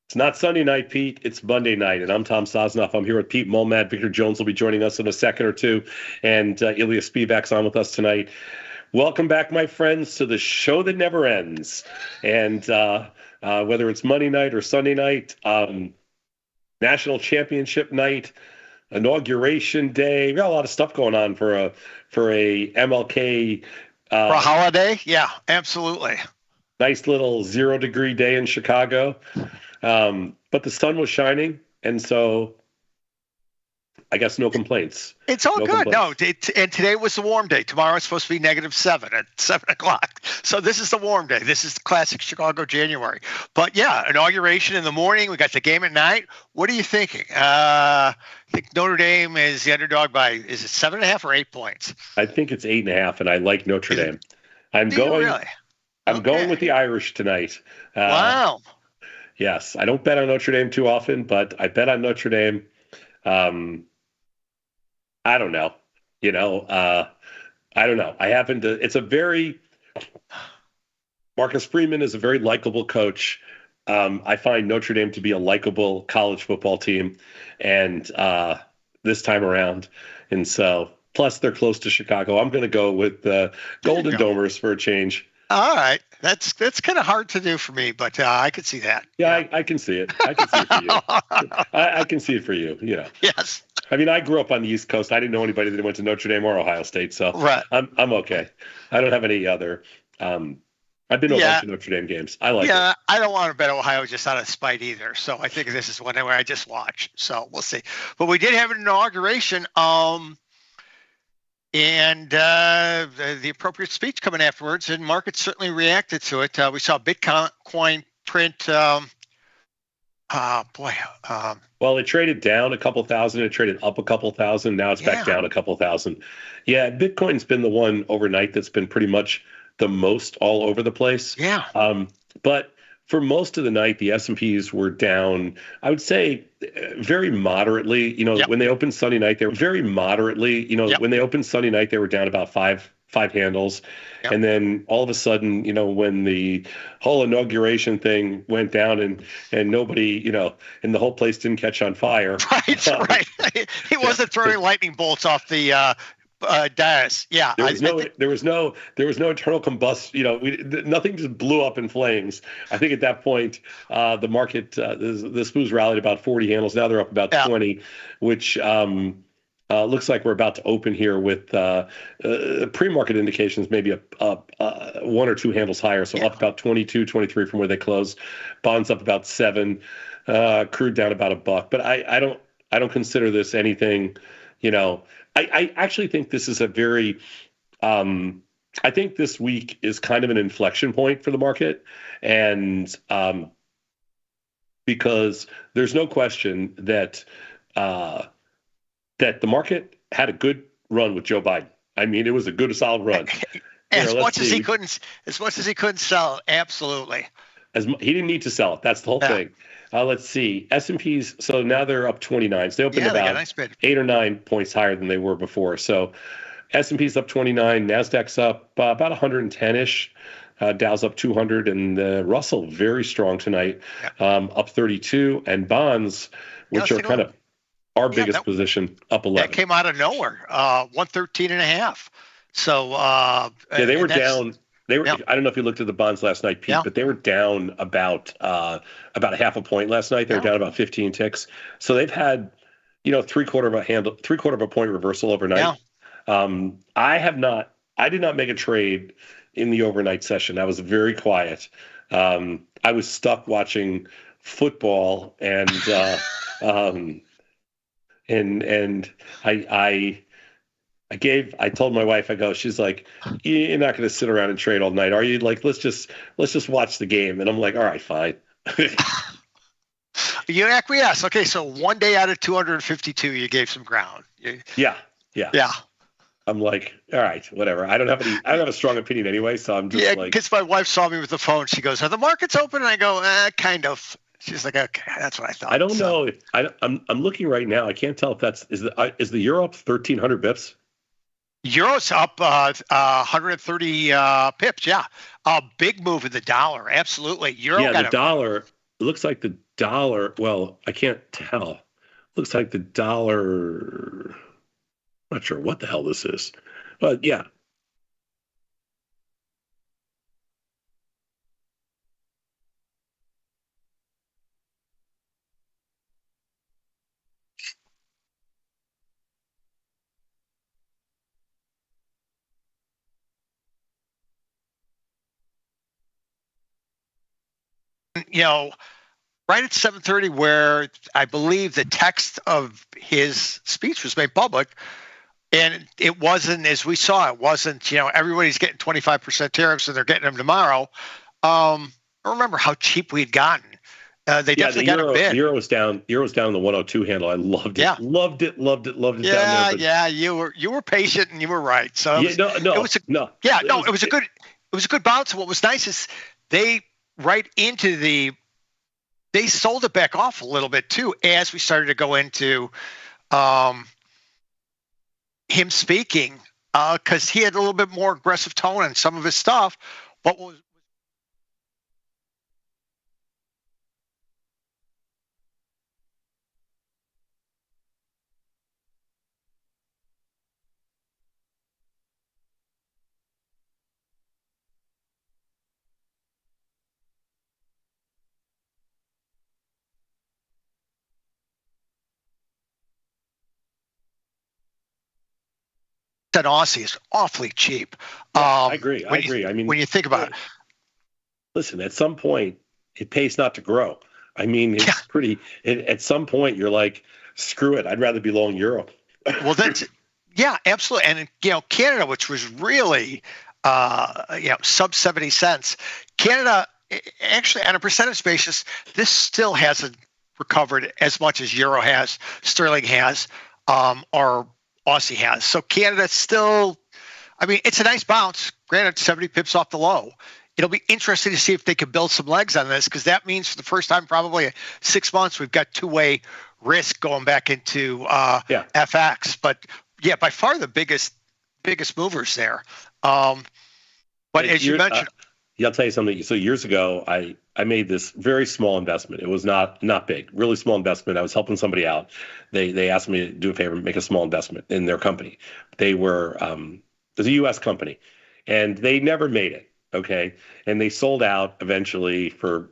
It's not Sunday night, Pete. It's Monday night, and I'm Tom Sosnoff. I'm here with Pete Mulmad. Victor Jones will be joining us in a second or two, and Ilya Spivak's on with us tonight. Welcome back, my friends, to the show that never ends. And whether it's Monday night or Sunday night, national championship night, inauguration day, we got a lot of stuff going on for a MLK for a holiday. Yeah, absolutely. Nice little 0-degree day in Chicago. But the sun was shining, and so I guess no complaints. It's all good. No, and today was the warm day. Tomorrow it's supposed to be -7 at 7 o'clock. So this is the warm day. This is the classic Chicago January. But yeah, inauguration in the morning. We got the game at night. What are you thinking? I think Notre Dame is the underdog by, is it 7.5 or 8 points? I think it's 8.5, and I like Notre Dame. I'm going with the Irish tonight. Wow. Yes, I don't bet on Notre Dame too often, but I bet on Notre Dame. I don't know. I don't know. Marcus Freeman is a very likable coach. I find Notre Dame to be a likable college football team, and this time around. And so, plus they're close to Chicago. I'm going to go with the Golden Domers for a change. All right. That's kind of hard to do for me, but I could see that. Yeah, I can see it. I can see it for you. I can see it for you. Yes. I mean, I grew up on the East Coast. I didn't know anybody that went to Notre Dame or Ohio State, so right. I'm okay. I don't have any other. I've been to a bunch of Notre Dame games. I like it. Yeah, I don't want to bet Ohio just out of spite either. So I think this is one where I just watch. So we'll see. But we did have an inauguration. And the appropriate speech coming afterwards, and markets certainly reacted to it. We saw Bitcoin print. Well, it traded down a couple thousand. It traded up a couple thousand. Now it's back down a couple thousand. Yeah, Bitcoin's been the one overnight that's been pretty much the most all over the place. Yeah. But for most of the night, the S&Ps were down, I would say, very moderately. When they opened Sunday night, they were very moderately. When they opened Sunday night, they were down about five handles. Yep. And then all of a sudden, when the whole inauguration thing went down and nobody, and the whole place didn't catch on fire. Right. He wasn't throwing lightning bolts off the dais. Yeah. There was no internal combustion. Nothing just blew up in flames. I think at that point, the market, the SPUs rallied about 40 handles. Now they're up about 20, which looks like we're about to open here with pre-market indications, maybe up 1 or 2 handles higher. So up about 22, 23 from where they closed. Bonds up about 7, crude down about $1. But I don't consider this anything, I actually think this is a very, I think this week is kind of an inflection point for the market. And because there's no question that the market had a good run with Joe Biden. I mean, it was a good, solid run. As much as he couldn't sell, absolutely. He didn't need to sell it. That's the whole thing. Let's see. S&Ps, so now they're up 29. So they opened about 8 or 9 points higher than they were before. So S&P's up 29. NASDAQ's up about 110-ish. Dow's up 200. And Russell, very strong tonight, up 32. And bonds, which are kind of our biggest position, up 11. That came out of nowhere, 113.5. So they were down. They were. I don't know if you looked at the bonds last night, Pete, but they were down about a half a point last night. They were down about 15 ticks. So they've had, 3/4 of a point reversal overnight. Yeah. I did not make a trade in the overnight session. I was very quiet. I was stuck watching football and I told my wife, she's like, you're not going to sit around and trade all night, are you? Like, let's just watch the game. And I'm like, all right, fine. You acquiesce. Okay, so one day out of 252, you gave some ground. Yeah. I'm like, all right, whatever. I don't have a strong opinion anyway, so I'm just like. Because my wife saw me with the phone. She goes, "Are the markets open?" And I go, kind of. She's like, okay, that's what I thought. I don't know. I'm looking right now. I can't tell if is the euro up 1,300 bips. Euro's up 130 pips. Yeah, a big move in the dollar. Absolutely. The dollar. It looks like the dollar. Well, I can't tell. Looks like the dollar. Not sure what the hell this is, but yeah. You know, right at 7:30, where I believe the text of his speech was made public, and it wasn't, as we saw, it wasn't, everybody's getting 25% tariffs and they're getting them tomorrow. I remember how cheap we had gotten. They definitely got a bid. The euro was down. The euro was down in the 102 handle. I loved it. Yeah. Loved it down Yeah, there. yeah, you were patient and you were right. So it was a good bounce. And what was nice is they sold it back off a little bit too as we started to go into him speaking, because he had a little bit more aggressive tone in some of his stuff. What was that Aussie is awfully cheap. Yeah, I agree. I mean, when you think about it, listen, at some point, it pays not to grow. I mean, it's pretty. At some point, you're like, screw it. I'd rather be long euro. Well, absolutely. And Canada, which was really sub 70 cents, Canada actually on a percentage basis, this still hasn't recovered as much as euro has, sterling has, or Aussie has. So Canada still, I mean, it's a nice bounce. Granted, 70 pips off the low. It'll be interesting to see if they can build some legs on this, because that means for the first time probably in 6 months we've got two-way risk going back into FX. But yeah, by far the biggest movers there. But as you mentioned, I'll tell you something. So years ago, I made this very small investment. It was not big, really small investment. I was helping somebody out. They asked me to do a favor, make a small investment in their company. They were it was a U.S. company, and they never made it. Okay, and they sold out eventually for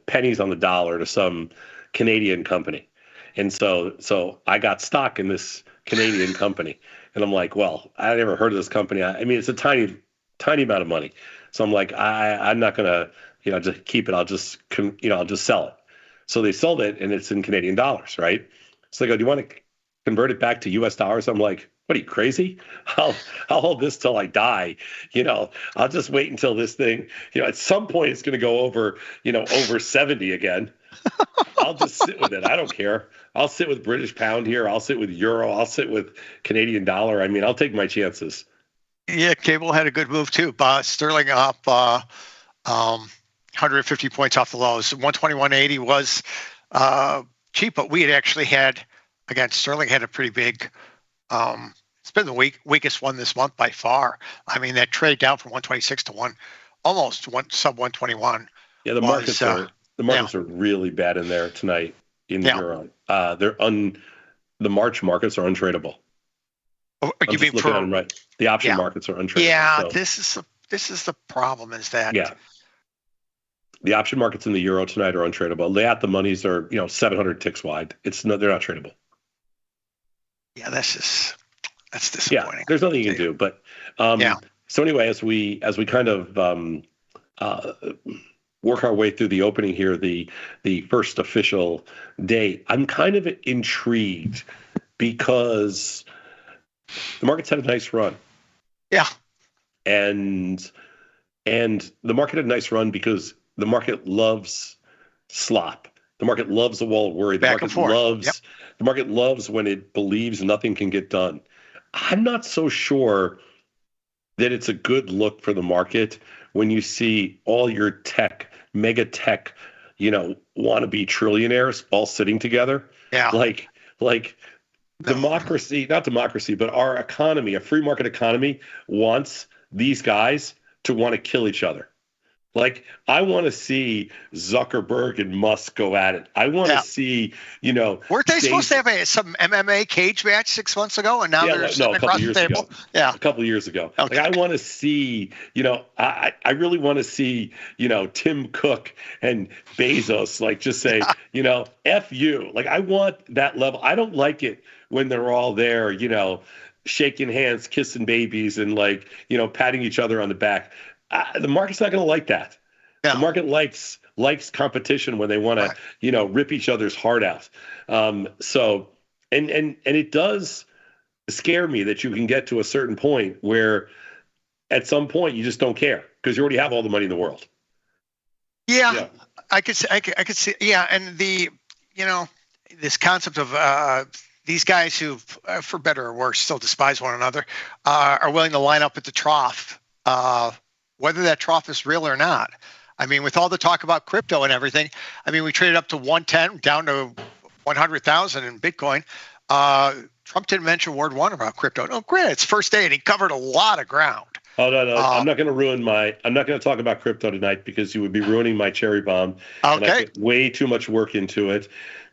pennies on the dollar to some Canadian company, and so I got stock in this Canadian company, and I'm like, well, I never heard of this company. I mean, it's a tiny amount of money. So I'm like, I'm not gonna, just keep it. I'll just sell it. So they sold it, and it's in Canadian dollars, right? So they go, do you want to convert it back to U.S. dollars? I'm like, what are you, crazy? I'll hold this till I die. I'll just wait until this thing, at some point it's going to go over, over 70 again. I'll just sit with it. I don't care. I'll sit with British pound here. I'll sit with euro. I'll sit with Canadian dollar. I mean, I'll take my chances. Yeah, cable had a good move too. Sterling up 150 points off the lows. 121.80 was cheap, but we had actually had, again, Sterling had a pretty big. It's been the weakest one this month by far. I mean, that trade down from 126 to almost sub 121. Yeah, the markets are really bad in there tonight in euro. The March markets are untradeable. You mean for them, right? The option markets are untradeable. Yeah, so. This is the problem. Is that the option markets in the euro tonight are untradeable. The monies are 700 ticks wide. They're not tradable. Yeah, that's disappointing. Yeah, there's nothing you can do. But so anyway, as we kind of work our way through the opening here, the first official day, I'm kind of intrigued because the market's had a nice run. Yeah. And the market had a nice run because the market loves slop. The market loves the wall of worry. The market loves when it believes nothing can get done. I'm not so sure that it's a good look for the market when you see all your mega tech, wannabe trillionaires all sitting together. Yeah. Like democracy, not democracy, but our economy, a free market economy, wants these guys to want to kill each other. Like, I want to see Zuckerberg and Musk go at it. I want to Yeah. see, Weren't they supposed to have some MMA cage match 6 months ago, and now they're sitting a couple across the years table? ago. Yeah. A couple years ago. Okay. Like, I want to see, I really want to see, Tim Cook and Bezos, like, just say, F you. Like, I want that level. I don't like it when they're all there, shaking hands, kissing babies, and, like, patting each other on the back. The market's not going to like that. The Yeah. market likes competition when they want to, Right. rip each other's heart out. So, and it does scare me that you can get to a certain point where, at some point, you just don't care because you already have all the money in the world. Yeah, Yeah. I could see. Yeah, and this concept of these guys who, for better or worse, still despise one another, are willing to line up at the trough, whether that trough is real or not. I mean, with all the talk about crypto and everything, I mean, we traded up to 110, down to 100,000 in Bitcoin. Trump didn't mention word one about crypto. No, granted, it's first day, and he covered a lot of ground. Oh, no. I'm not going to talk about crypto tonight because you would be ruining my cherry bomb. And I Okay. put way too much work into it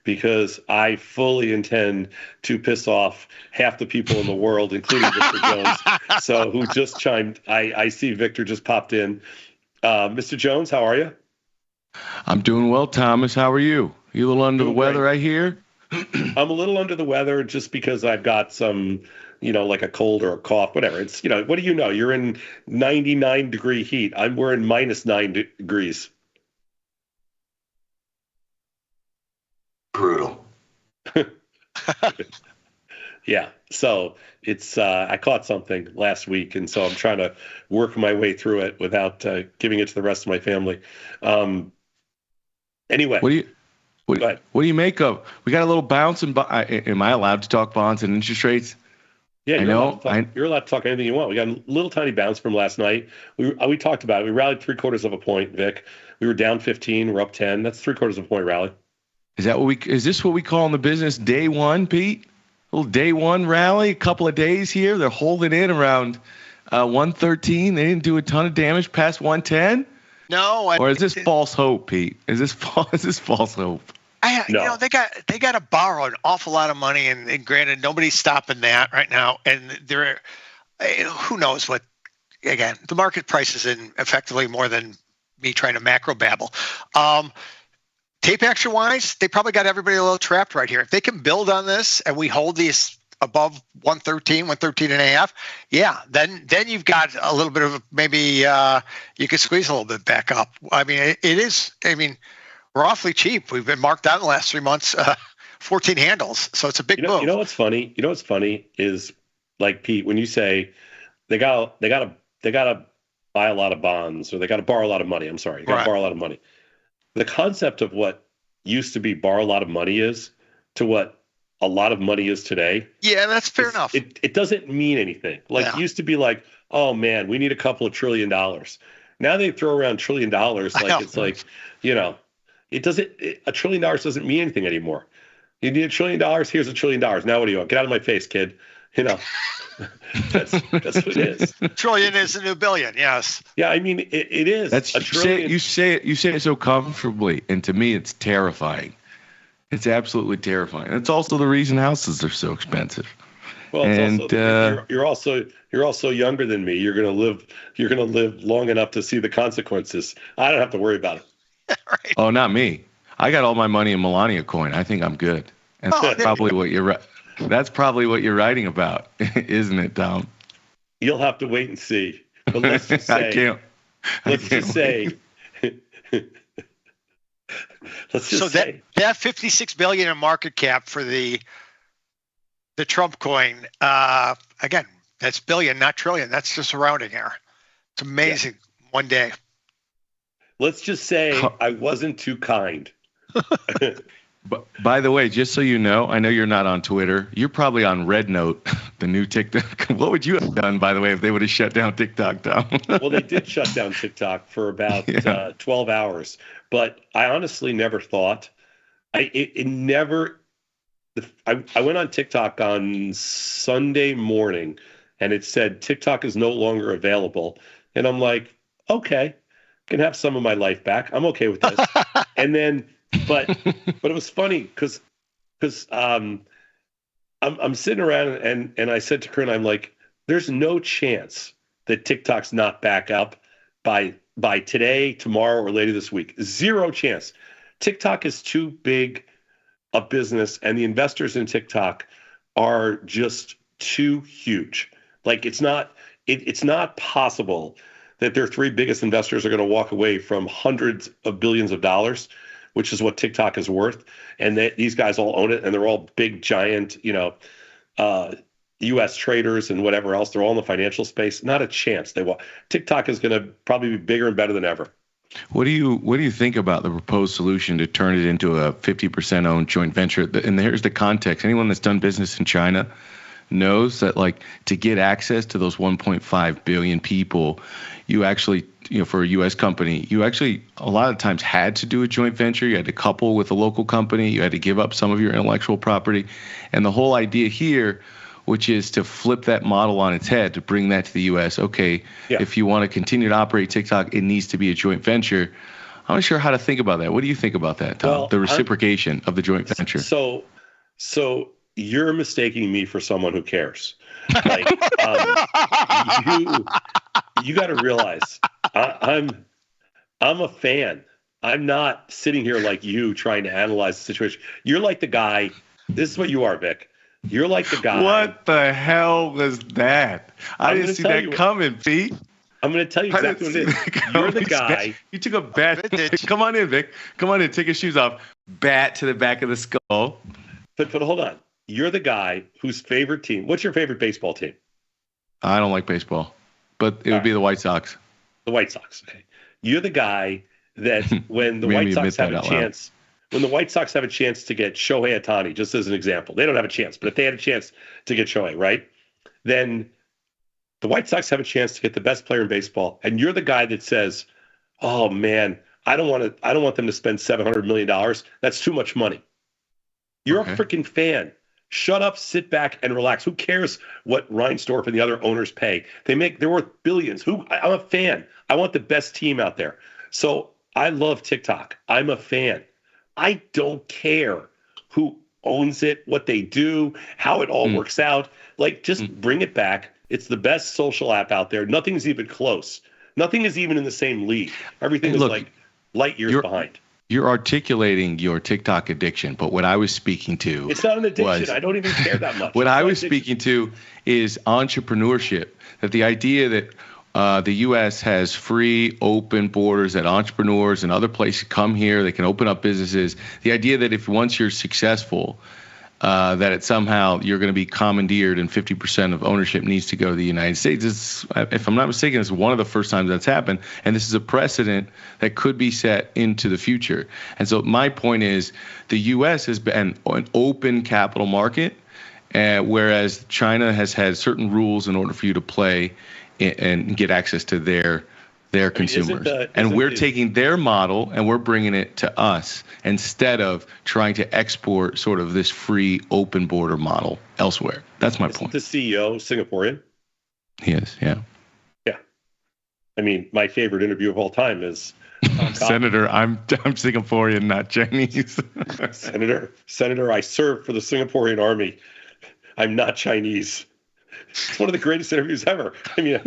because I fully intend to piss off half the people in the world, including Mr. Jones. So who just chimed. I see Victor just popped in. Mr. Jones, how are you? I'm doing well, Thomas. How are you? You a little under the weather, Great. I hear? I'm a little under the weather just because I've got some, like a cold or a cough, whatever. It's, what do you know? You're in 99-degree heat. We're in -9 degrees. Brutal. Yeah. So it's, I caught something last week, and so I'm trying to work my way through it without giving it to the rest of my family. Anyway. What do you make of? We got a little bounce in. Am I allowed to talk bonds and interest rates? Yeah, you're allowed to talk anything you want. We got a little tiny bounce from last night. We talked about it. We rallied 3/4 of a point, Vic. We were down 15. We're up 10. That's 3/4 of a point rally. Is this what we call in the business day one, Pete? A little day one rally, a couple of days here. They're holding in around 113. They didn't do a ton of damage past 110. No. Or is this false hope, Pete? Is this false hope? No. They got to borrow an awful lot of money, and granted, nobody's stopping that right now. And who knows what? Again, the market price is in effectively more than me trying to macro babble. Tape action wise, they probably got everybody a little trapped right here. If they can build on this and we hold these above 113 and a half, yeah, then you've got a little bit of maybe you could squeeze a little bit back up. I mean, it is. I mean, we're awfully cheap. We've been marked out in the last 3 months, 14 handles. So it's a big move. You know what's funny? Is, like, Pete, when you say they got to buy a lot of bonds, or they got to borrow a lot of money. I'm sorry, they got to borrow a lot of money. The concept of what used to be borrow a lot of money is to what a lot of money is today. Yeah, that's fair enough. It doesn't mean anything. Like, it used to be like, oh man, we need a couple of $1 trillion. Now they throw around $1 trillion like it's like, it doesn't. $1 trillion doesn't mean anything anymore. You need $1 trillion. Here's $1 trillion. Now what do you want? Get out of my face, kid. That's what it is. Trillion is a new billion. Yes. Yeah, I mean it is. That's a trillion. You say it so comfortably, and to me, it's terrifying. It's absolutely terrifying. It's also the reason houses are so expensive. Well, you're also younger than me. You're gonna live long enough to see the consequences. I don't have to worry about it. Right. Oh, not me. I got all my money in Melania coin. I think I'm good. And that's probably what you're writing about, isn't it, Tom? You'll have to wait and see. But let's just say, that 56 billion in market cap for the Trump coin. Again, that's billion, not trillion. That's just a rounding error. It's amazing. One day. Let's just say I wasn't too kind. But by the way, just so you know, I know you're not on Twitter. You're probably on Red Note, the new TikTok. What would you have done, by the way, if they would have shut down TikTok, Tom? Well, they did shut down TikTok for about 12 hours. But I honestly never thought. I went on TikTok on Sunday morning, and it said TikTok is no longer available. And I'm like, okay. can have some of my life back. I'm okay with this. And then, but it was funny because I'm sitting around and I said to Corinne, I'm like, there's no chance that TikTok's not back up by today, tomorrow, or later this week. Zero chance. TikTok is too big a business, and the investors in TikTok are just too huge. Like it's not possible that their three biggest investors are going to walk away from hundreds of billions of dollars, which is what TikTok is worth. And these guys all own it, and they're all big, giant, U.S. traders and whatever else. They're all in the financial space. Not a chance. TikTok is going to probably be bigger and better than ever. What do you think about the proposed solution to turn it into a 50% owned joint venture? And here's the context. Anyone that's done business in China knows that, like, to get access to those 1.5 billion people, you actually, for a U.S. company, you actually a lot of times had to do a joint venture. You had to couple with a local company. You had to give up some of your intellectual property. And the whole idea here, which is to flip that model on its head, to bring that to the U.S. Okay, yeah. If you want to continue to operate TikTok, it needs to be a joint venture. I'm not sure how to think about that. What do you think about that, Tom? Well, the reciprocation of the joint venture. So you're mistaking me for someone who cares. Like, you got to realize I'm a fan. I'm not sitting here like you trying to analyze the situation. You're like the guy. This is what you are, Vic. You're like the guy. What the hell was that? I didn't see that coming, Pete. I'm going to tell you exactly what it is. You're the guy. You took a bat. Come on in, Vic. Come on in. Take your shoes off. Bat to the back of the skull. But hold on. You're the guy whose favorite team. What's your favorite baseball team? I don't like baseball, but it would be the White Sox. The White Sox. Okay. You're the guy that when the White Sox have a chance. When the White Sox have a chance to get Shohei Ohtani, just as an example, they don't have a chance, but if they had a chance to get Shohei, right, then the White Sox have a chance to get the best player in baseball, and you're the guy that says, "Oh man, I don't want them to spend $700 million. That's too much money." You're a freaking fan. Shut up, sit back, and relax. Who cares what Reinsdorf and the other owners pay? They're worth billions. I'm a fan. I want the best team out there. So I love TikTok. I'm a fan. I don't care who owns it, what they do, how it all works out. Like, just bring it back. It's the best social app out there. Nothing's even close. Nothing is even in the same league. Everything is like light years behind. You're articulating your TikTok addiction, but what I was speaking to, it's not an addiction. I don't even care that much. What I was speaking to is entrepreneurship. That the idea that the U.S. has free, open borders, that entrepreneurs and other places come here, they can open up businesses. The idea that if once you're successful, that it somehow you're going to be commandeered and 50% of ownership needs to go to the United States. If I'm not mistaken, it's one of the first times that's happened, and this is a precedent that could be set into the future. And so my point is the U.S. has been an open capital market, whereas China has had certain rules in order for you to play and get access to their consumers. And we're taking their model and we're bringing it to us instead of trying to export sort of this free open border model elsewhere. That's my point. The CEO Singaporean? He is, yeah. Yeah. I mean, my favorite interview of all time is Senator, I'm Singaporean, not Chinese. Senator, I served for the Singaporean army. I'm not Chinese. It's one of the greatest interviews ever. I mean,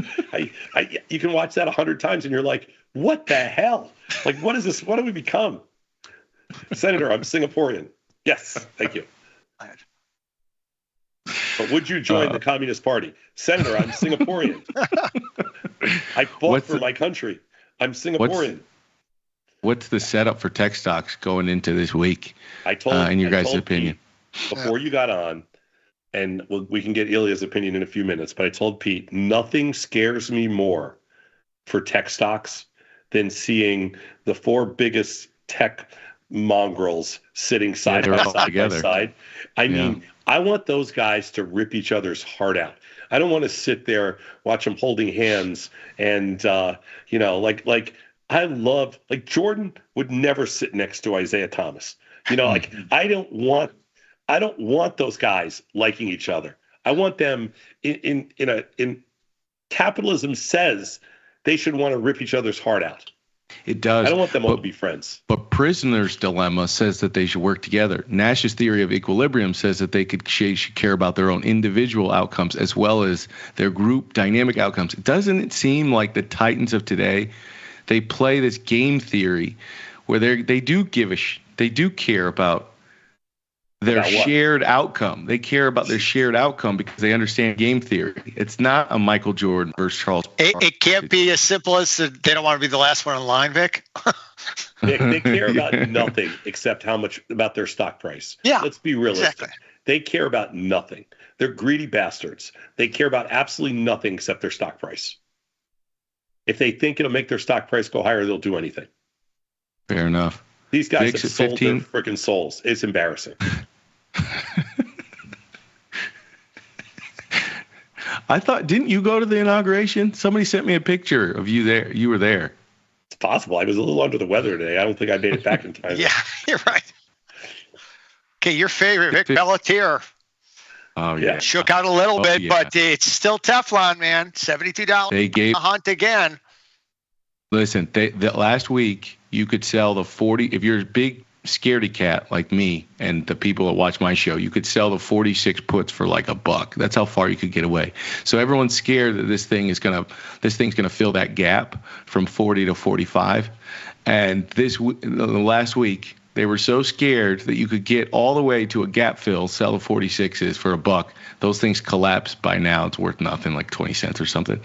you can watch that 100 times and you're like, what the hell? Like, what is this? What do we become? Senator, I'm Singaporean. Yes, thank you. But would you join the Communist Party? Senator, I'm Singaporean. I fought for my country. I'm Singaporean. What's the setup for tech stocks going into this week? In your guys' opinion? Pete, before you got on, and we can get Ilya's opinion in a few minutes, but I told Pete, nothing scares me more for tech stocks than seeing the four biggest tech mongrels sitting side by side. I mean, I want those guys to rip each other's heart out. I don't want to sit there, watch them holding hands and, like I love, like Jordan would never sit next to Isaiah Thomas. I don't want those guys liking each other. I want them in capitalism says they should want to rip each other's heart out. It does. I don't want them all to be friends. But Prisoner's Dilemma says that they should work together. Nash's theory of equilibrium says that they should care about their own individual outcomes as well as their group dynamic outcomes. Doesn't it seem like the Titans of today, they play this game theory where they do care about their shared outcome. They care about their shared outcome because they understand game theory. It's not a Michael Jordan versus Charles. It can't be as simple as they don't want to be the last one in line, Vic. They care about nothing except how much about their stock price. Yeah, let's be realistic. Exactly. They care about nothing. They're greedy bastards. They care about absolutely nothing except their stock price. If they think it'll make their stock price go higher, they'll do anything. Fair enough. These guys Vic's have at sold 15. their freaking souls. It's embarrassing. I thought, didn't you go to the inauguration? Somebody sent me a picture of you there. You were there. It's possible. I was a little under the weather today. I don't think I made it back in time. Yeah, you're right. Okay, your favorite, Vic Pelletier. Oh, yeah. Shook out a little bit, yeah. but it's still Teflon, man. $72 They gave a hunt again. Listen, the last week you could sell the 40. If you're a big scaredy cat like me and the people that watch my show, you could sell the 46 puts for like $1. That's how far you could get away. So everyone's scared that this thing's gonna fill that gap from 40 to 45. And the last week they were so scared that you could get all the way to a gap fill, sell the 46s for $1. Those things collapsed by now. It's worth nothing, like 20 cents or something.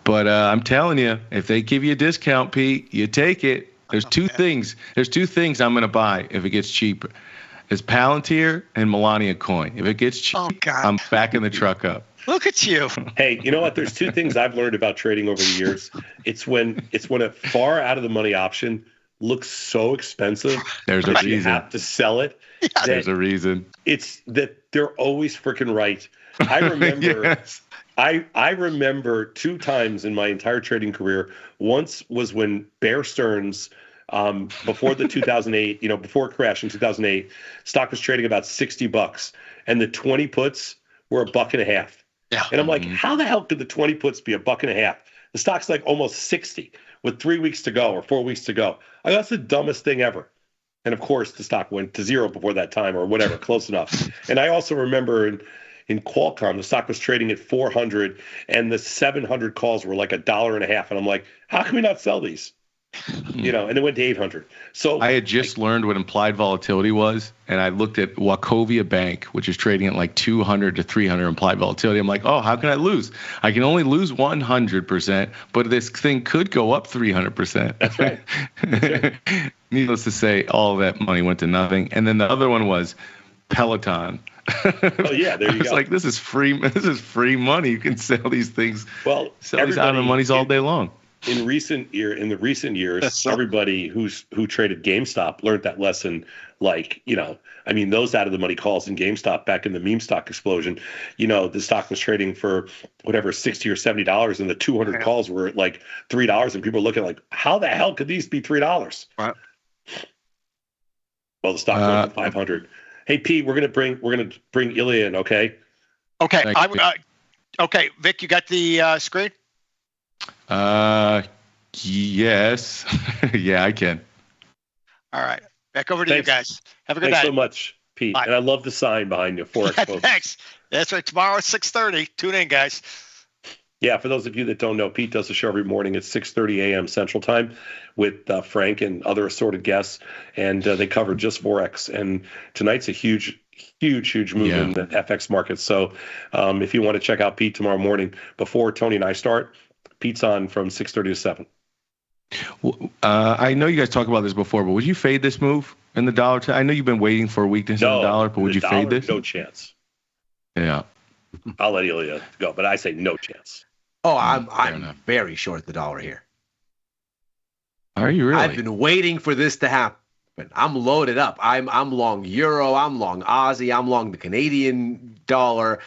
But I'm telling you, if they give you a discount, Pete, you take it. There's two things. There's two things I'm going to buy if it gets cheaper. It's Palantir and Melania Coin. If it gets cheap, I'm backing the truck up. Look at you. Hey, you know what? There's two things I've learned about trading over the years. It's when a far out of the money option looks so expensive. There's a reason. You have to sell it. Yeah, there's a reason. It's that they're always freaking right. I remember. Yes. I remember 2 times in my entire trading career. Once was when Bear Stearns, before the 2008, before it crashed in 2008, stock was trading about $60, and the 20 puts were $1.50. Yeah. And I'm like, how the hell could the 20 puts be $1.50? The stock's like almost 60 with 3 weeks to go or 4 weeks to go. I go, that's the dumbest thing ever. And of course, the stock went to zero before that time or whatever, close enough. And I also remember in Qualcomm, the stock was trading at 400, and the 700 calls were like $1.50. And I'm like, how can we not sell these? And it went to 800. So I had just learned what implied volatility was, and I looked at Wachovia Bank, which is trading at like 200 to 300 implied volatility. I'm like, oh, how can I lose? I can only lose 100%, but this thing could go up 300%. That's right. Needless to say, all of that money went to nothing. And then the other one was Peloton. Oh yeah, there you go. It's like this is free money. You can sell these things. Well, sell these out of monies all day long. In the recent years, everybody who traded GameStop learned that lesson. Like, those out of the money calls in GameStop back in the meme stock explosion, the stock was trading for whatever, $60 or $70, and the 200 calls were at like $3, and people were looking like, how the hell could these be $3? Right. Well, the stock went to 500. Hey, Pete, we're gonna bring Ilya in, okay? Okay. Okay, Vic, you got the screen? Yes. Yeah, I can. All right. Back over to you guys. Have a good Thanks night. so much, Pete. Bye. And I love the sign behind you. Forex Focus. Thanks. That's right. Tomorrow at 6:30. Tune in, guys. Yeah, for those of you that don't know, Pete does a show every morning at 6:30 a.m. Central Time with Frank and other assorted guests, and they cover just Forex. And tonight's a huge move in the FX market. So if you want to check out Pete tomorrow morning before Tony and I start, Pete's on from 6:30 to 7. Well, I know you guys talked about this before, but would you fade this move in the dollar? I know you've been waiting for a weakness in the dollar, but would you fade this? No chance. Yeah. I'll let Ilya go, but I say no chance. Oh, I'm very short the dollar here. Are you really? I've been waiting for this to happen. I'm loaded up. I'm long euro. I'm long Aussie. I'm long the Canadian dollar.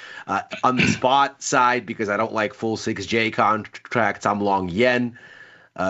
On the spot side, because I don't like full 6J contracts, I'm long yen.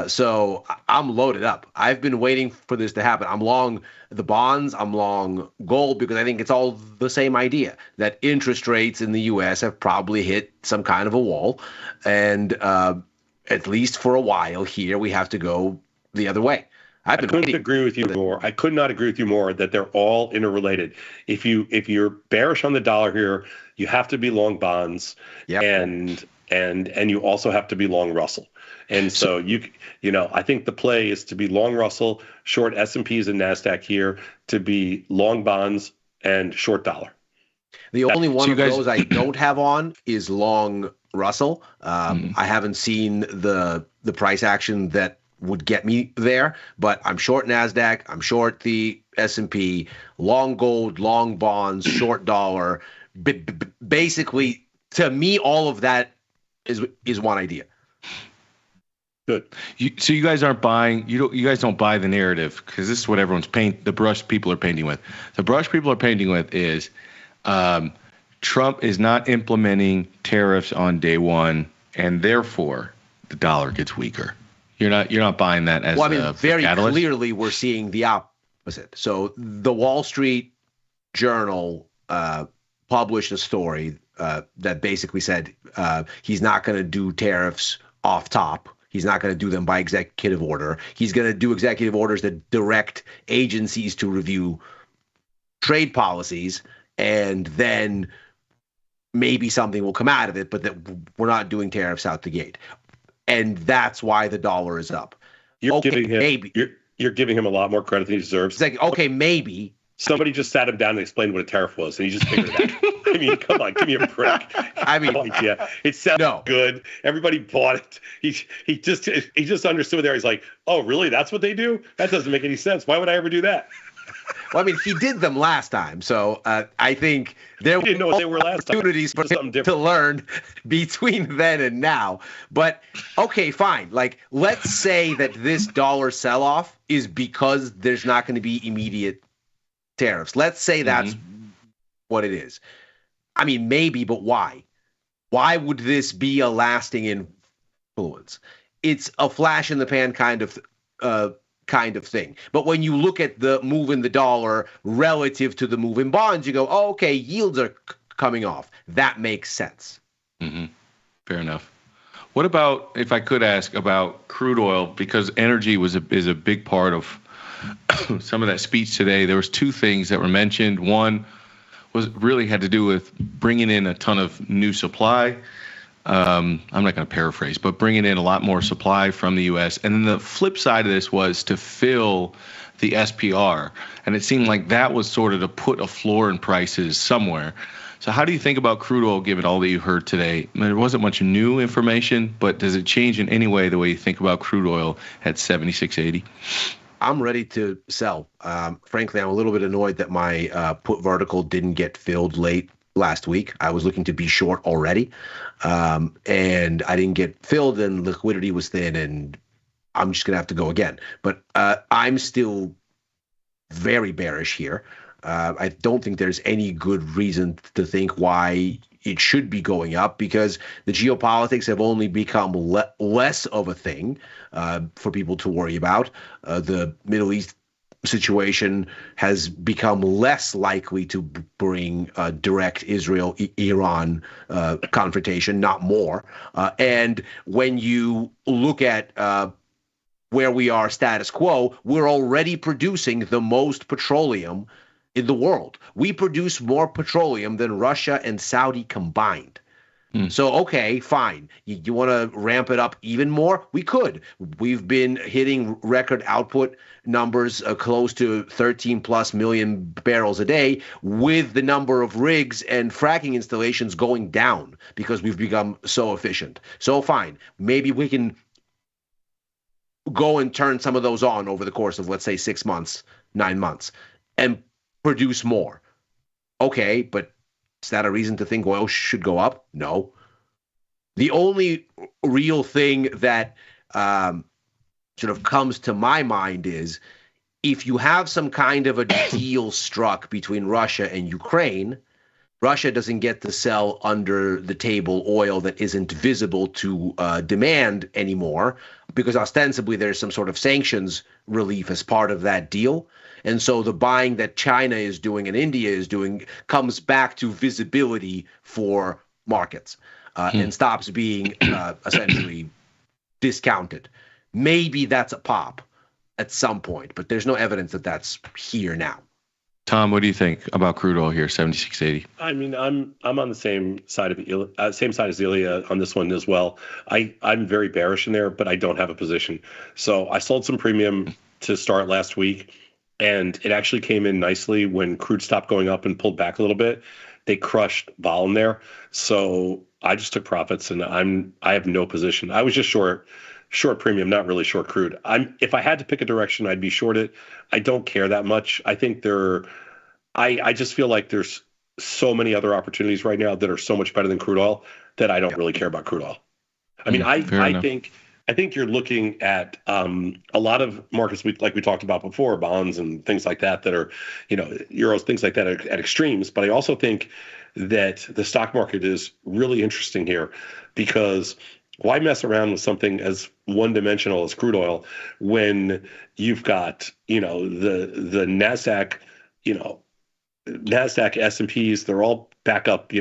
So I'm loaded up. I've been waiting for this to happen. I'm long the bonds. I'm long gold because I think it's all the same idea that interest rates in the U.S. have probably hit some kind of a wall. And at least for a while here, we have to go the other way. I couldn't agree with you more. I could not agree with you more that they're all interrelated. If you're bearish on the dollar here, you have to be long bonds, and you also have to be long Russell. And so I think the play is to be long Russell, short S&Ps and NASDAQ here, to be long bonds and short dollar. The only one of those I don't have on is long Russell. I haven't seen the price action that would get me there, but I'm short NASDAQ, I'm short the S&P, long gold, long bonds, short dollar. Basically, to me, all of that is one idea. Good. So you guys aren't buying. You guys don't buy the narrative, because this is what everyone's the brush people are painting with. The brush people are painting with is Trump is not implementing tariffs on day one, and therefore the dollar gets weaker. You're not buying that as very catalyst? Clearly we're seeing the opposite. So the Wall Street Journal published a story that basically said he's not going to do tariffs off top. He's not going to do them by executive order. He's going to do executive orders that direct agencies to review trade policies, and then maybe something will come out of it, but that we're not doing tariffs out the gate. And that's why the dollar is up. You're giving him a lot more credit than he deserves. It's like, okay, maybe. Somebody just sat him down and explained what a tariff was, and he just figured it out. I mean, come on, give me a break. It sounded good. Everybody bought it. He just understood there. He's like, oh, really? That's what they do? That doesn't make any sense. Why would I ever do that? Well, I mean, he did them last time, so I think there were opportunities for him to learn between then and now. But okay, fine. Like, let's say that this dollar sell-off is because there's not going to be immediate tariffs. Let's say that's what it is. I mean, maybe, but why? Why would this be a lasting influence? It's a flash in the pan kind of thing. But when you look at the move in the dollar relative to the move in bonds, you go, oh, okay, yields are coming off. That makes sense. Mm-hmm. Fair enough. What about, if I could ask about crude oil, because energy is a big part of some of that speech today. There was two things that were mentioned. One was really had to do with bringing in a ton of new supply. I'm not going to paraphrase, but bringing in a lot more supply from the U.S. And then the flip side of this was to fill the SPR. And it seemed like that was sort of to put a floor in prices somewhere. So how do you think about crude oil, given all that you heard today? I mean, there wasn't much new information, but does it change in any way the way you think about crude oil at $76.80? I'm ready to sell. Frankly, I'm a little bit annoyed that my put vertical didn't get filled late last week. I was looking to be short already, and I didn't get filled, and liquidity was thin, and I'm just going to have to go again. But I'm still very bearish here. I don't think there's any good reason to think why it should be going up, because the geopolitics have only become less of a thing for people to worry about. The Middle East situation has become less likely to bring direct Israel-Iran confrontation, not more. And when you look at where we are status quo, we're already producing the most petroleum in the world. We produce more petroleum than Russia and Saudi combined. So, okay, fine. You want to ramp it up even more? We could. We've been hitting record output numbers close to 13 plus million barrels a day, with the number of rigs and fracking installations going down because we've become so efficient. So fine. Maybe we can go and turn some of those on over the course of, let's say, 6 months, 9 months, and produce more. Okay, but is that a reason to think oil should go up? No. The only real thing that sort of comes to my mind is, if you have some kind of a deal struck between Russia and Ukraine, Russia doesn't get to sell under the table oil that isn't visible to demand anymore, because ostensibly there's some sort of sanctions relief as part of that deal. And so the buying that China is doing and India is doing comes back to visibility for markets and stops being essentially discounted. Maybe that's a pop. at some point, but there's no evidence that that's here now. Tom, what do you think about crude oil here, 76.80? I mean, I'm on the same side as Ilya on this one as well. I'm very bearish in there, but I don't have a position. So I sold some premium to start last week, and it actually came in nicely when crude stopped going up and pulled back a little bit. They crushed vol in there, so I just took profits, and I have no position. I was just short premium, not really short crude. If I had to pick a direction, I'd be short it. I don't care that much. I think I just feel like there's so many other opportunities right now that are so much better than crude oil that I don't really care about crude oil. I mean, I think you're looking at a lot of markets like we talked about before, bonds and things like that are, euros, things like that are at extremes. But I also think that the stock market is really interesting here, because why mess around with something as one-dimensional as crude oil when you've got, the NASDAQ, NASDAQ, S&Ps, they're all back up,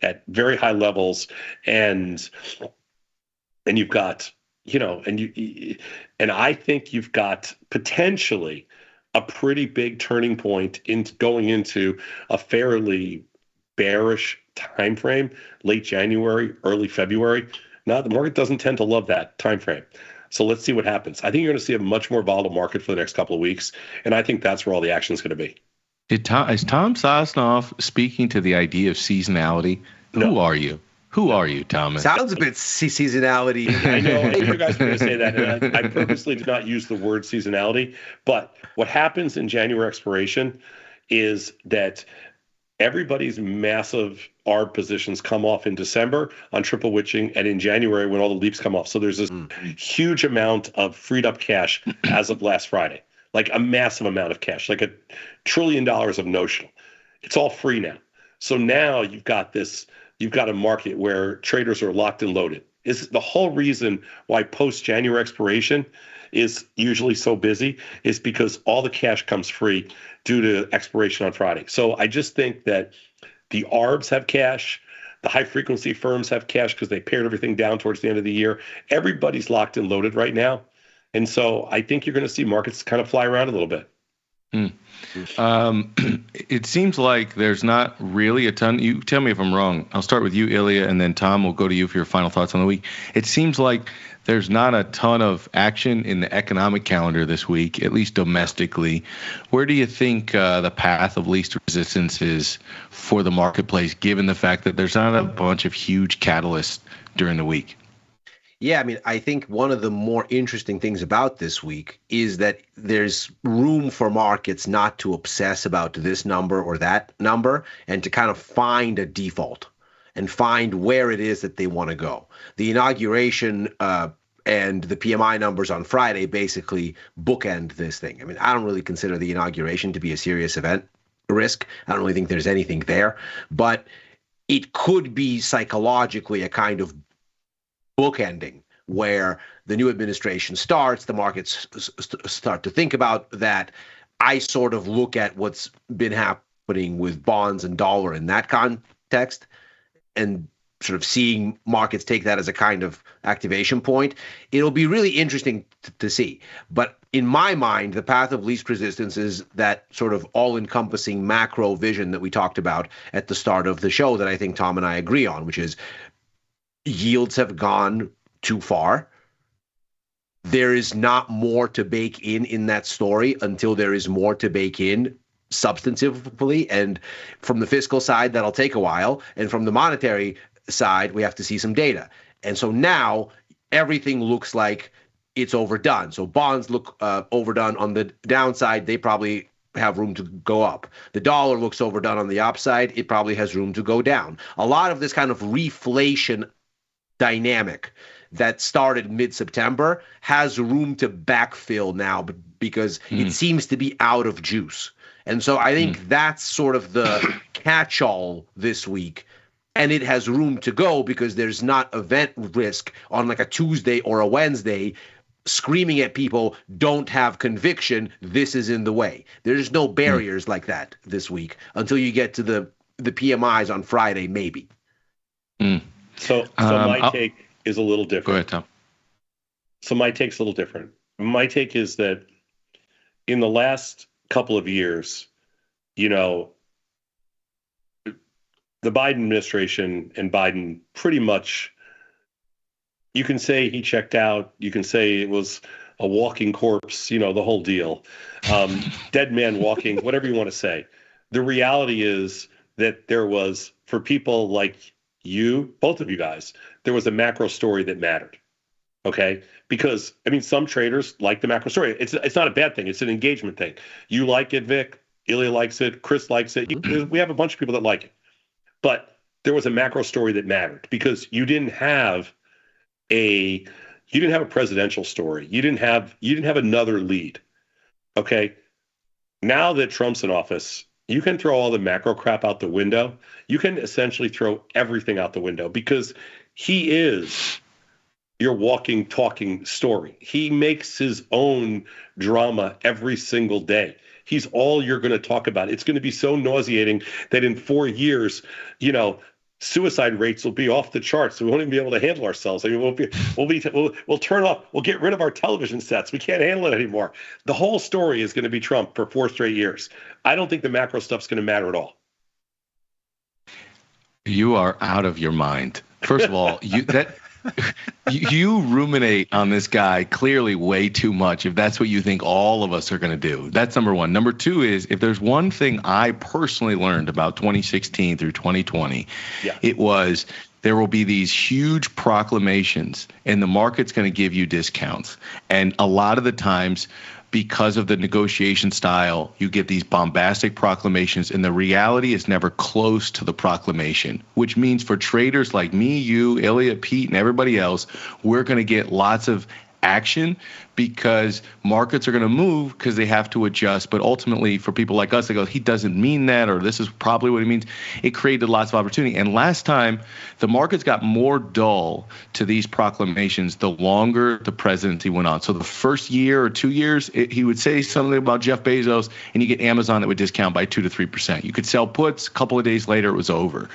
at very high levels, and you've got, and I think you've got potentially a pretty big turning point going into a fairly bearish time frame, late January, early February. Now, the market doesn't tend to love that time frame. So let's see what happens. I think you're going to see a much more volatile market for the next couple of weeks, and I think that's where all the action is going to be. Is Tom Sosnoff speaking to the idea of seasonality? No. Who are you? Who are you, Thomas? Sounds a bit seasonality. I know you guys were going to say that, and I purposely did not use the word seasonality. But what happens in January expiration is that everybody's massive ARB positions come off in December on triple witching, and in January when all the leaps come off. So there's this huge amount of freed up cash as of last Friday, like a massive amount of cash, like $1 trillion of notional. It's all free now. So now you've got a market where traders are locked and loaded. Is the whole reason why post-January expiration is usually so busy is because all the cash comes free due to expiration on Friday. So I just think that the ARBs have cash, the high-frequency firms have cash because they pared everything down towards the end of the year. Everybody's locked and loaded right now. And so I think you're going to see markets kind of fly around a little bit. It seems like there's not really a ton. You tell me if I'm wrong. I'll start with you, Ilya, and then Tom will go to you for your final thoughts on the week. It seems like there's not a ton of action in the economic calendar this week, at least domestically. Where do you think the path of least resistance is for the marketplace, given the fact that there's not a bunch of huge catalysts during the week? Yeah, I mean, I think one of the more interesting things about this week is that there's room for markets not to obsess about this number or that number and to kind of find a default and find where it is that they want to go. The inauguration and the PMI numbers on Friday basically bookend this thing. I mean, I don't really consider the inauguration to be a serious event risk. I don't really think there's anything there, but it could be psychologically a kind of bookending where the new administration starts, the markets start to think about that. I sort of look at what's been happening with bonds and dollar in that context and sort of seeing markets take that as a kind of activation point. It'll be really interesting to see. But in my mind, the path of least resistance is that sort of all-encompassing macro vision that we talked about at the start of the show that I think Tom and I agree on, which is yields have gone too far. There is not more to bake in that story until there is more to bake in substantively. And from the fiscal side, that'll take a while. And from the monetary side, we have to see some data. And so now everything looks like it's overdone. So bonds look overdone on the downside. They probably have room to go up. The dollar looks overdone on the upside. It probably has room to go down. A lot of this kind of reflation dynamic that started mid-September has room to backfill now because it seems to be out of juice. And so I think that's sort of the catch-all this week. And it has room to go because there's not event risk on like a Tuesday or a Wednesday screaming at people, don't have conviction, this is in the way. There's no barriers like that this week until you get to the PMIs on Friday, maybe. So my take is a little different. Go ahead, Tom. So my take's a little different. My take is that in the last couple of years, you know, the Biden administration and Biden pretty much, you can say he checked out. You can say it was a walking corpse, you know, the whole deal. Dead man walking, whatever you want to say. The reality is that there was, for people like you, both of you guys, there was a macro story that mattered. Okay? Because, I mean, some traders like the macro story. It's not a bad thing. It's an engagement thing. You like it, Vic. Ilya likes it. Chris likes it. We have a bunch of people that like it. But there was a macro story that mattered because you didn't have a presidential story. You didn't have another lead. Okay? Now that Trump's in office, you can throw all the macro crap out the window. You can essentially throw everything out the window because he is your walking, talking story. He makes his own drama every single day. He's all you're going to talk about. It's going to be so nauseating that in 4 years, you know, suicide rates will be off the charts. We won't even be able to handle ourselves. I mean, we'll turn off. We'll get rid of our television sets. We can't handle it anymore. The whole story is going to be Trump for 4 straight years. I don't think the macro stuff's going to matter at all. You are out of your mind. First of all, you ruminate on this guy clearly way too much if that's what you think all of us are going to do. That's number one. Number two is, if there's one thing I personally learned about 2016 through 2020, it was there will be these huge proclamations and the market's going to give you discounts. And a lot of the times, because of the negotiation style, you get these bombastic proclamations, and the reality is never close to the proclamation, which means for traders like me, you, Ilya, Pete, and everybody else, we're going to get lots of action because markets are going to move because they have to adjust. But ultimately, for people like us, they go, he doesn't mean that, or this is probably what he means. It created lots of opportunity. And last time, the markets got more dull to these proclamations the longer the presidency went on. So the first year or 2 years, he would say something about Jeff Bezos, and you get Amazon that would discount by 2 to 3%. You could sell puts. A couple of days later, it was over.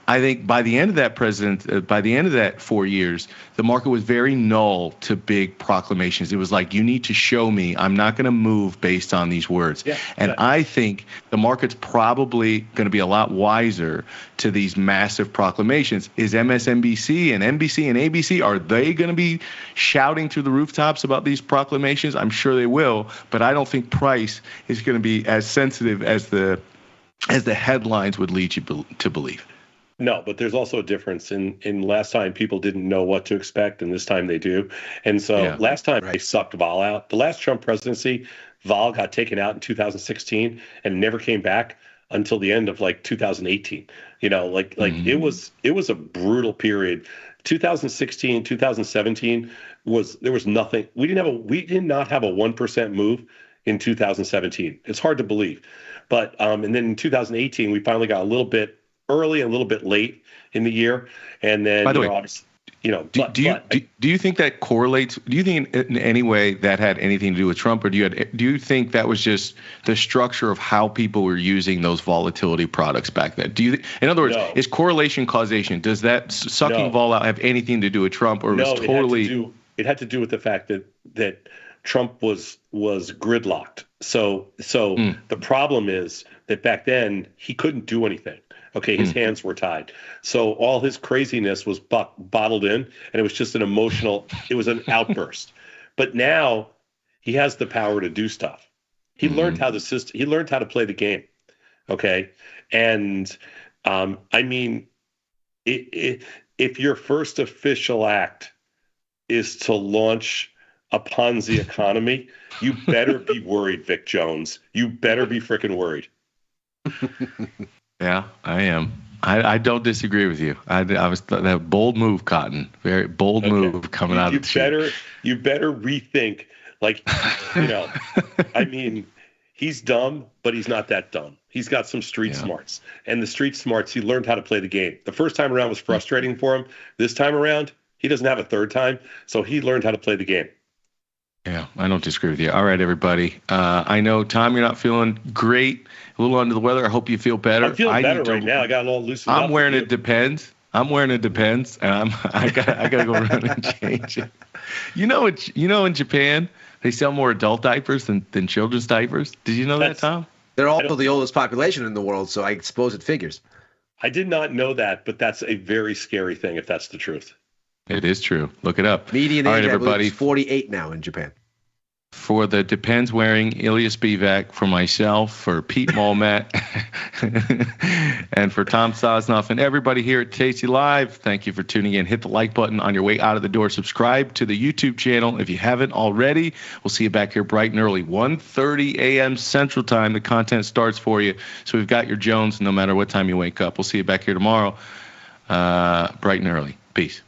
I think by the end of that 4 years, the market was very null to big proclamations. It was like, you need to show me. I'm not going to move based on these words. I think the market's probably going to be a lot wiser to these massive proclamations. Is MSNBC and NBC and ABC, are they going to be shouting through the rooftops about these proclamations? I'm sure they will, but I don't think price is going to be as sensitive as the headlines would lead you to believe. No, but there's also a difference. In last time, people didn't know what to expect, and this time they do. And so last time they sucked vol out. The last Trump presidency, vol got taken out in 2016 and never came back until the end of like 2018. You know, it was a brutal period. 2016, 2017 there was nothing. We did not have a 1% move in 2017. It's hard to believe. But and then in 2018, we finally got a little bit early and a little bit late in the year, and then, by the way, do you think that correlates? Do you think in any way that had anything to do with Trump, or do you think that was just the structure of how people were using those volatility products back then? In other words, is correlation causation? Does that sucking vol out have anything to do with Trump, or was totally? It had to do with the fact that Trump was gridlocked. So the problem is that back then he couldn't do anything. Okay, his hands were tied. So all his craziness was bottled in, and it was just it was an outburst. But now he has the power to do stuff. He learned how to play the game. Okay? And I mean, if your first official act is to launch a Ponzi economy, you better be worried, Vic Jones. You better be freaking worried. Yeah, I am. I don't disagree with you. I was that bold move, Cotton. Very bold move coming out of the chute. You better rethink. Like, you know, I mean, he's dumb, but he's not that dumb. He's got some street smarts, and the street smarts, he learned how to play the game. The first time around was frustrating for him. This time around, he doesn't have a third time, so he learned how to play the game. Yeah, I don't disagree with you. All right, everybody. I know, Tom, you're not feeling great, a little under the weather. I hope you feel better. I'm feeling better right now. I got it all loosened up. I'm wearing it depends, and I got to go run and change it. You know, in Japan, They sell more adult diapers than children's diapers. Did you know that, Tom? They're also the oldest population in the world, so I suppose it figures. I did not know that, but that's a very scary thing if that's the truth. It is true. Look it up. Median All age, right, I believe, everybody. is 48 now in Japan. For the Depends wearing Ilias Spivak, for myself, for Pete Molmet, and for Tom Sosnoff, and everybody here at Tasty Live, thank you for tuning in. Hit the like button on your way out of the door. Subscribe to the YouTube channel if you haven't already. We'll see you back here bright and early, 1:30 a.m. Central Time. The content starts for you. So we've got your Jones no matter what time you wake up. We'll see you back here tomorrow, bright and early. Peace.